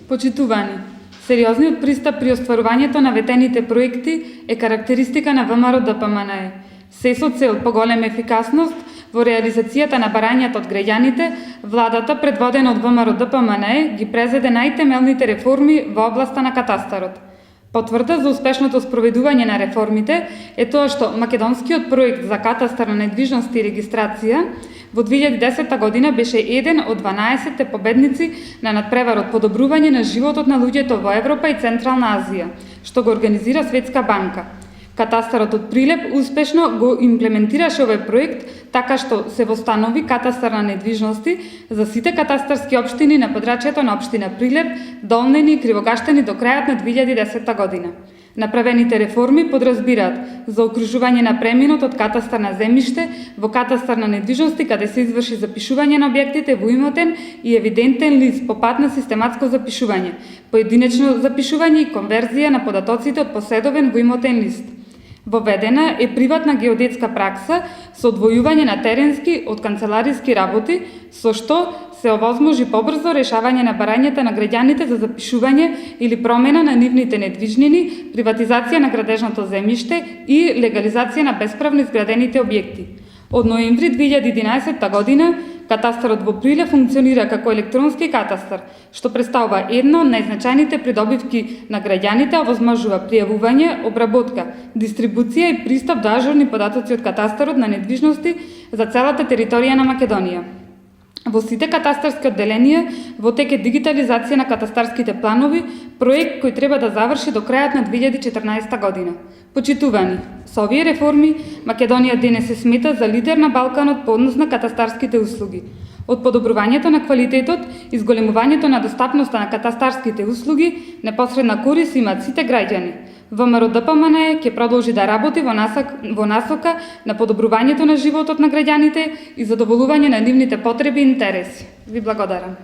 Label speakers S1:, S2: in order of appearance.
S1: Почитувани, сериозниот пристап при остварувањето на ветените проекти е карактеристика на ВМРО-ДПМНЕ. Се со цел поголема ефикасност во реализацијата на барањата од граѓаните, владата, предводена од ВМРО-ДПМНЕ, ги презеде најтемелните реформи во областа на катастарот. Потврда за успешното спроведување на реформите е тоа што македонскиот проект за катастар на недвижности и регистрација во 2010 година беше еден од 12 победници на надпреварот подобрување на животот на луѓето во Европа и Централна Азија, што го организира Светска банка. Катастарот од Прилеп успешно го имплементираше овој проект така што се востанови катастар на недвижности за сите катастарски општини на подрачјето на општина Прилеп, Долнени и Кривогаштени до крајот на 2010 година. Направените реформи подразбираат заокружување на преминот од катастар на земјиште во катастар на недвижности каде се изврши запишување на објектите во имотен и евидентен лист по пат на систематско запишување, поединечно запишување и конверзија на податоците од поседовен во имотен лист. Воведена е приватна геодетска пракса со одвојување на теренски од канцелариски работи, со што се овозможи побрзо решавање на барањата на граѓаните за запишување или промена на нивните недвижнини, приватизација на градежното земјиште и легализација на бесправно изградените објекти. Од ноември 2011 година катастарот во Прилеп функционира како електронски катастар, што представува едно од најзначајните придобивки на граѓаните, овозможува пријавување, обработка, дистрибуција и пристап до ажурни податоци од катастарот на недвижности за целата територија на Македонија. Во сите катастарски одделенија во тек е дигитализација на катастарските планови, проект кој треба да заврши до крајот на 2014 година. Почитувани, со овие реформи Македонија денес се смета за лидер на Балканот по однос на катастарските услуги. Од подобрувањето на квалитетот и зголемувањето на достапноста на катастарските услуги, непосредна корист имаат сите граѓани. ВМРО-ДПМНЕ ќе продолжи да работи во насока на подобрувањето на животот на граѓаните и задоволување на нивните потреби и интереси. Ви благодарам.